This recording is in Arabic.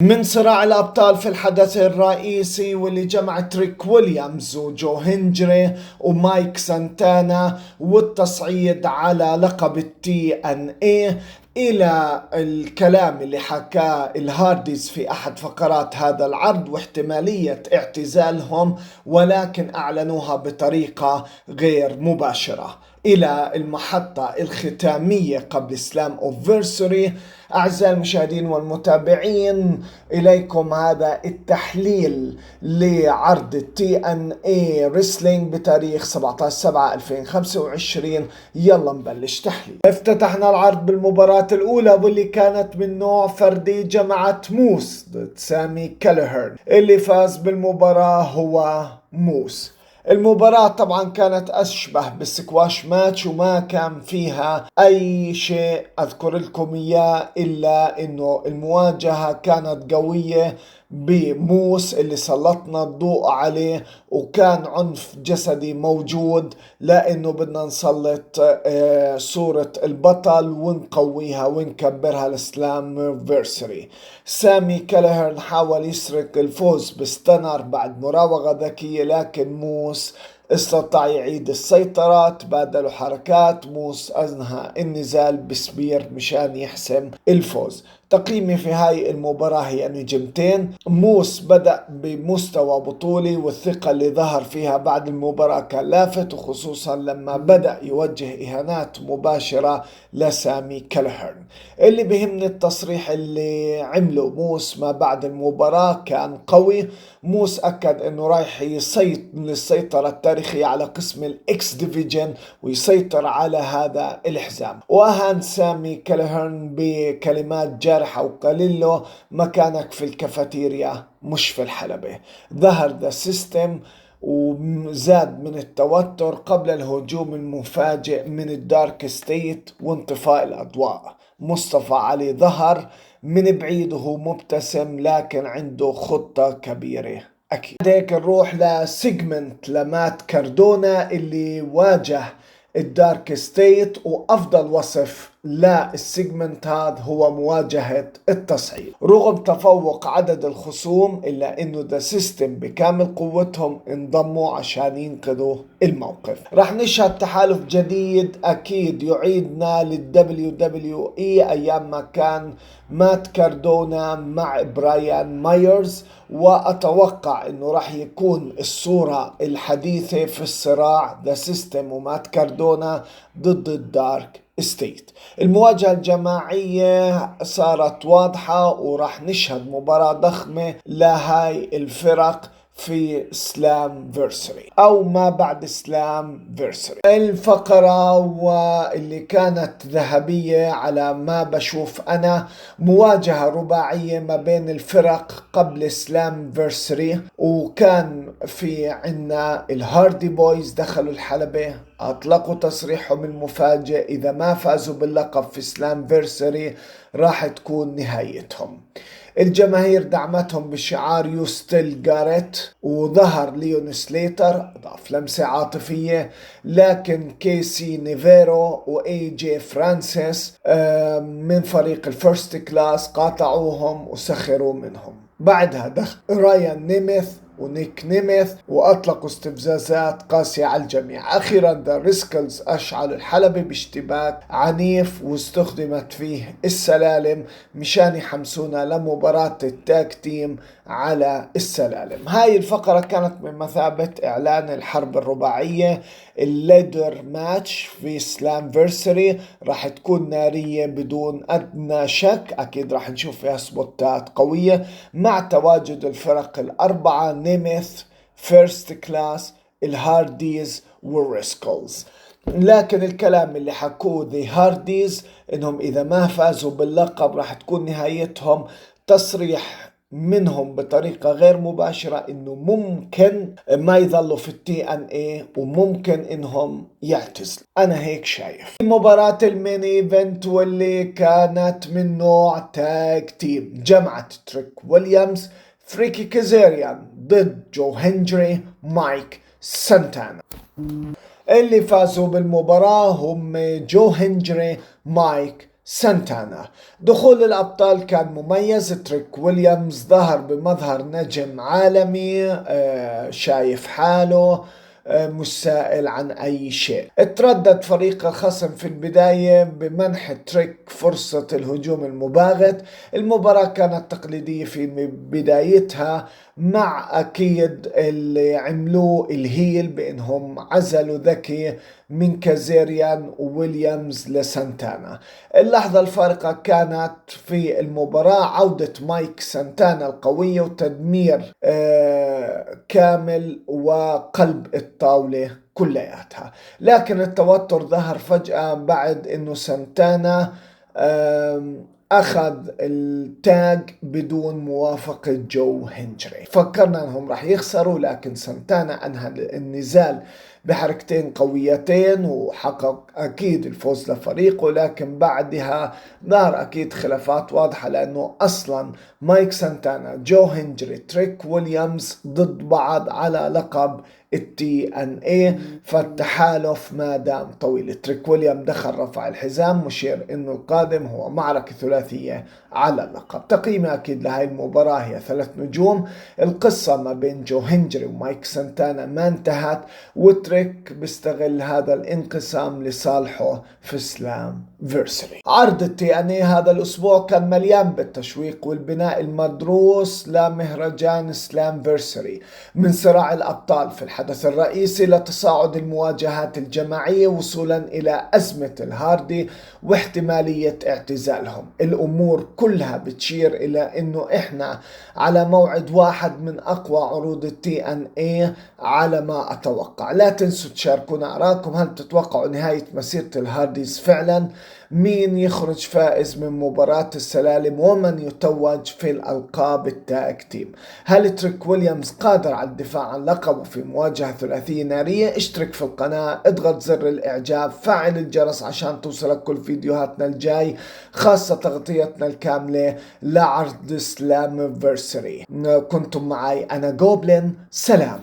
من صراع الأبطال في الحدث الرئيسي واللي جمع تريك ويليامز وجو هنجري ومايك سانتانا والتصعيد على لقب التي ان اي، إلى الكلام اللي حكاه الهارديز في أحد فقرات هذا العرض واحتمالية اعتزالهم، ولكن أعلنوها بطريقة غير مباشرة، إلى المحطة الختامية قبل سلام أوفرسوري. أعزائي المشاهدين والمتابعين، إليكم هذا التحليل لعرض تي ان اي ريسلينج بتاريخ 17/7/2025. يلا نبلش تحليل. افتتحنا العرض بالمباراة الأولى واللي كانت من نوع فردي، جمعت موس ضد سامي كاليهرن. اللي فاز بالمباراة هو موس. المباراة طبعا كانت أشبه بالسكواش ماتش وما كان فيها أي شيء أذكر لكم إياه إلا إنه المواجهة كانت قوية بموس اللي سلطنا الضوء عليه، وكان عنف جسدي موجود لأنه بدنا نسلط صورة البطل ونقويها ونكبرها لسلام فيرسري. سامي كاليهرن حاول يسرق الفوز بستنر بعد مراوغة ذكية، لكن موس استطاع يعيد السيطرة. تبادلوا حركات، موس أنهى النزال بسبير مشان يحسم الفوز. تقييمي في هاي المباراة هي نجمتين. موس بدأ بمستوى بطولي والثقة اللي ظهر فيها بعد المباراة كان لافت، وخصوصا لما بدأ يوجه إهانات مباشرة لسامي كاليهرن. اللي بيهمني التصريح اللي عمله موس ما بعد المباراة كان قوي. موس أكد أنه رايح للسيطرة التاريخية على قسم الإكس ديفيجن ويسيطر على هذا الحزام، وأهان سامي كاليهرن بكلمات جارحة وقال له مكانك في الكافيتيريا مش في الحلبة. ظهر ذا سيستم وزاد من التوتر قبل الهجوم المفاجئ من الدارك ستيت وانطفاء الأضواء. مصطفى علي ظهر من بعيد وهو مبتسم، لكن عنده خطة كبيرة أكيد. هيك نروح لسيجمنت لمات كاردونا اللي واجه الدارك ستيت، وأفضل وصف للسيجمنت هذا هو مواجهة التصعيد. رغم تفوق عدد الخصوم إلا إنه ذا سيستم بكامل قوتهم انضموا عشان ينقذوا الموقف. راح نشهد تحالف جديد أكيد يعيدنا للدبليو دبليو إي أيام ما كان مات كاردونا مع برايان مايرز، وأتوقع أنه راح يكون الصورة الحديثة في الصراع ذا سيستم ومات كاردونا ضد الدارك ستيت. المواجهة الجماعية صارت واضحة، وراح نشهد مباراة ضخمة لهاي الفرق في سلام فيرسري أو ما بعد سلام فيرسري. الفقرة واللي كانت ذهبية على ما بشوف أنا، مواجهة رباعية ما بين الفرق قبل سلام فيرسري، وكان في عنا الهاردي بويز دخلوا الحلبة، أطلقوا تصريحهم المفاجئ إذا ما فازوا باللقب في سلام فيرسري راح تكون نهايتهم. الجماهير دعمتهم بشعار يو ستيل جاريت، وظهر ليون سليتر أضاف لمسة عاطفية، لكن كيسي نيفيرو وإي جي فرانسيس من فريق الفيرست كلاس قاطعوهم وسخروا منهم. بعدها دخل رايان نيميث ونيك نيميث وأطلقوا استفزازات قاسية على الجميع. أخيرا ذا ريسكلز أشعلوا الحلبة باشتباك عنيف واستخدمت فيه السلالم مشان يحمسونا لمباراة التاج تيم على السلالم. هاي الفقرة كانت من مثابة إعلان الحرب الرباعية. الليدر ماتش في سلام فيرسري راح تكون نارية بدون أدنى شك، أكيد راح نشوف فيها سبوتات قوية مع تواجد الفرق الأربعة نيميث، فيرست كلاس، الهارديز والريسكلز. لكن الكلام اللي حكوه ذي هارديز انهم اذا ما فازوا باللقب راح تكون نهايتهم، تصريح منهم بطريقة غير مباشرة انه ممكن ما يظلوا في التي ان اي وممكن انهم يعتزلوا. انا هيك شايف. مباراة المين ايفنت واللي كانت من نوع تاج تيم، جمعت تريك ويليامز فريكي كازاريان ضد جو هنجري مايك سانتانا. اللي فازوا بالمباراة هم جو هنجري مايك سانتانا. دخول الأبطال كان مميز. تريك ويليامز ظهر بمظهر نجم عالمي شايف حاله، مش سائل عن أي شيء. تردد فريق الخصم في البداية بمنح تريك فرصة الهجوم المباغت. المباراة كانت تقليدية في بدايتها، مع أكيد اللي عملوه الهيل بأنهم عزلوا ذكي من كازيريان وويليامز لسانتانا. اللحظة الفارقة كانت في المباراة عودة مايك سانتانا القوية وتدمير كامل وقلب الطاولة كلياتها. لكن التوتر ظهر فجأة بعد انه سانتانا اخذ التاج بدون موافقة جو هنجري. فكرنا انهم راح يخسروا، لكن سانتانا انهى النزال بحركتين قويتين وحقق اكيد الفوز لفريقه. لكن بعدها ظهر اكيد خلافات واضحة، لانه اصلا مايك سانتانا، جو هنجري، تريك ويليامز ضد بعض على لقب الTNA، فالتحالف ما دام طويل. تريك ويليام دخل رفع الحزام، مشير انه القادم هو معركة ثلاثية على اللقب. تقييمي اكيد لهاي المباراة هي 3 نجوم. القصة ما بين جو هنجري ومايك سانتانا ما انتهت، وتريك بيستغل هذا الانقسام لصالحه في سلام فيرسري. عرض الTNA هذا الاسبوع كان مليان بالتشويق والبناء المدروس لمهرجان سلام فيرسري، من صراع الابطال في الحدث الرئيسي لتصاعد المواجهات الجماعية وصولا إلى أزمة الهاردي واحتمالية اعتزالهم. الأمور كلها بتشير إلى أنه إحنا على موعد واحد من أقوى عروض الTNA على ما أتوقع. لا تنسوا تشاركونا آراءكم. هل تتوقعوا نهاية مسيرة الهارديز فعلا؟ مين يخرج فائز من مباراة السلالم؟ ومن يتوج في الألقاب التاج تيم؟ هل تريك ويليامز قادر على الدفاع عن لقبه في مواجهة ثلاثية نارية؟ اشترك في القناة، اضغط زر الإعجاب، فعل الجرس عشان توصلك كل فيديوهاتنا الجاي، خاصة تغطيتنا الكاملة لعرض سلام فيرسري. كنتم معي أنا جوبلين. سلام.